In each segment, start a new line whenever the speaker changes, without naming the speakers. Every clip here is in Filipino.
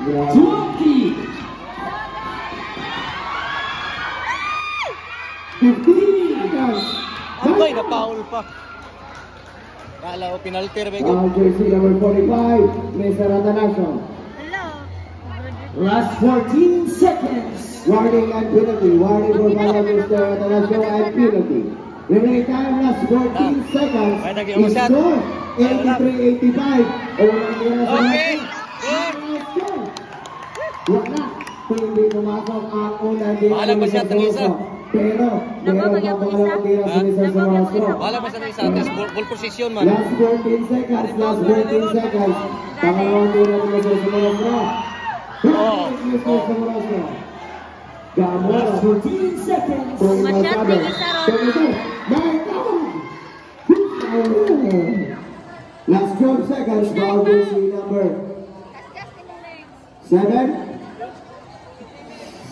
20. 15.
Ay, na-foul pa. Kala ko penalty ba ko?
Jersey number 45, Mr. Atanasio. Last 14 seconds. Warning and penalty. Warning for Mr. Atanasio and penalty. Remaining time, last 14 seconds. Is score 83-85.
Okay.
Wala. Hindi pumasok ang unang dito.
Bahala pa siya ng isa.
Pero, meron pa pangalawang tira sa Mr. Sumarastro.
Wala pa sa isa. Ball position man.
Last 14 seconds. Last 14 seconds. Pangalawang tira sa Mr. Sumarastro. Mr. Sumarastro. Gamora. 14 seconds.
Masyadong isa ron.
Last 12 seconds. Ball jersey number 7.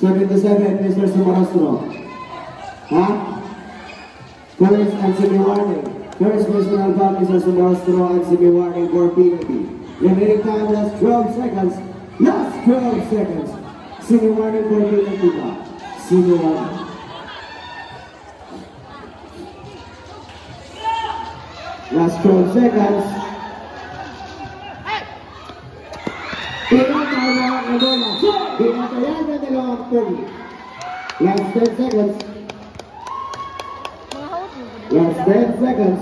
7-7, Mr. Sumarastro. First and semi-warning. First personal foul, Mr. Sumarastro, and semi-warning for penalty. Remaining time, last 12 seconds. Last 12 seconds. Semi-warning for penalty pa. Semi-warning. Last 12 seconds. Pinatayan ang bola. Pinatayan na dalawang pogi. Last 10 seconds. Last 10 seconds.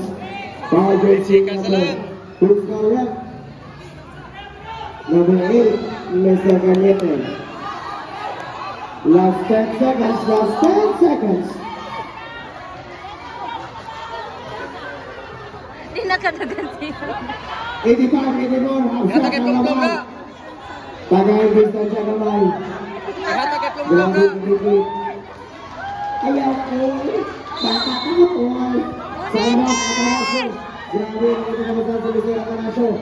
Foul jersey number. Who's going up? Number 8, Mr. Cañete. Last 10 seconds. Last 10 seconds.
Hindi nakagaganti.
85-84. Half shot ng laban. Tagay distansya kamay. Grabe dikit. Ayaw ko. Bata ka po. Salamat Atanasio. Grabe ang ito kamusta sa Mr. Atanasio.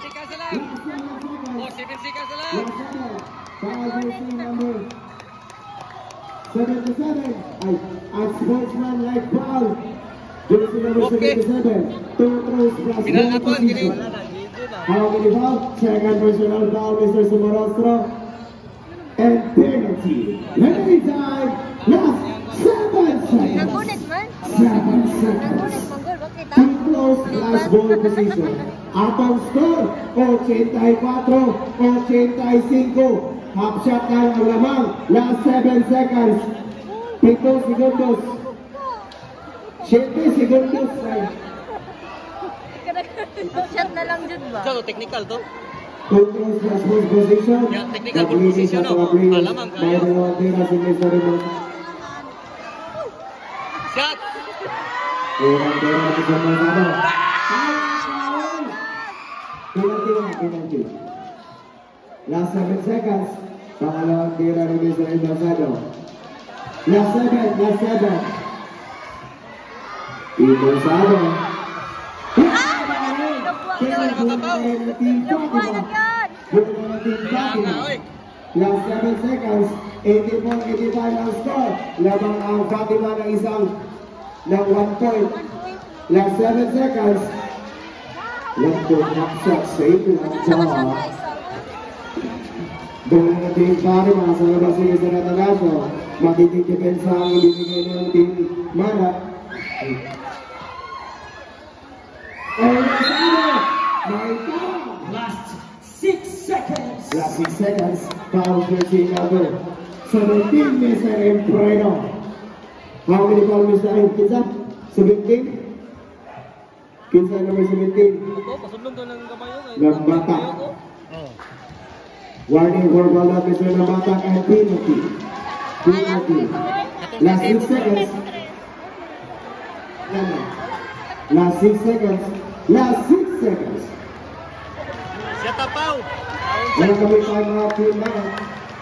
Sikas na lang. Oh, 7 sikas na lang.
Foul jersey number 77. Ay, ang sportsman like foul. Jersey number 77. Two throws plus
Final na
one
po,
position. How many foul? Second personal foul, Mr. Sumarastro. And penalty. Remaining time, last 7 seconds.
Nagunit man.
7 seconds.
Nagunit manggol. Bakit
Too close last ball position. Atong score, 84-85. Half shot tayo ang lamang. Last 7 seconds. 7 segundos. 7 segundos.
Shot na lang dyan ba?
So, technical to.
Too close last ball position.
Yeah, technical position, no? Alamang kayo. Shot!
Penalty. Last 7 seconds. Pangalawang tira ni Mr. Ibarsado. Last 7. Ibarsado. Last 7 seconds. 84-85 ang score. Labang ang Fatima ng isang ng 1 point. Last 7 seconds. 1 point knock shot. Save lang jaw. Doon na team Fatima sa labas ni Mr. Atanasio. Magiging-depensa ang ibibigay ng team Mana.
Last 6 seconds.
Last 6 seconds. Foul jersey number 17, Mr. Empreno. How many foul, Mr. Kinsa? 17? Kinsa number 17?
Pasundong to ng kamayo.
Nambata. Warning for ball out, Mr. Nambata, and penalty. Last 6 seconds. Last 6 seconds. Last 6 seconds.
Siya tapaw.
Wala kami tayo mga team na.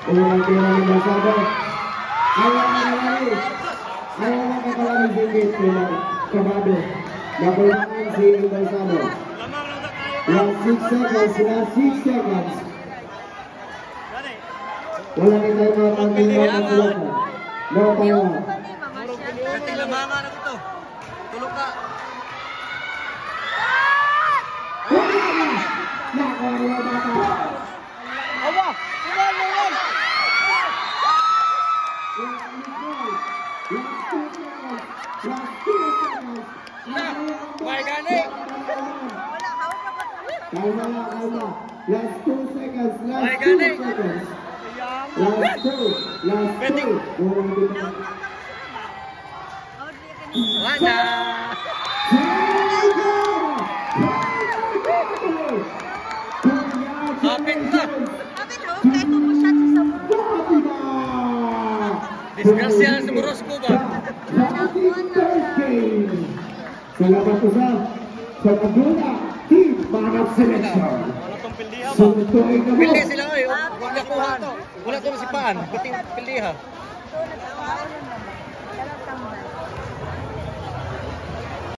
Unang tira ni Marsado. Ayaw na kalari. Ayaw na kakalari dingit. Kabado. Nakulangan si Marsado. Last 6 seconds. Last 6 seconds. Wala rin tayo mga team na kakulatan. No tayo.
Lamangan na ito. Tulog ka.
ayaw bata.
Awa! Iwan, iwan! May gani!
Kalma. Last 2 seconds.
May gani!
Last 2.
Wala! Kapit na!
Bakit ho? Kahit mo siya sa buro.
Disgrasya sa Morosco ba?
Salamat po sa Laguna Team Manap Selection.
Wala tong pildiha ba?
Suntuin na mo.
Pildi sila oy. Wala kuha to. Wala to si Paan. Pildiha.
Ito, nagsawa.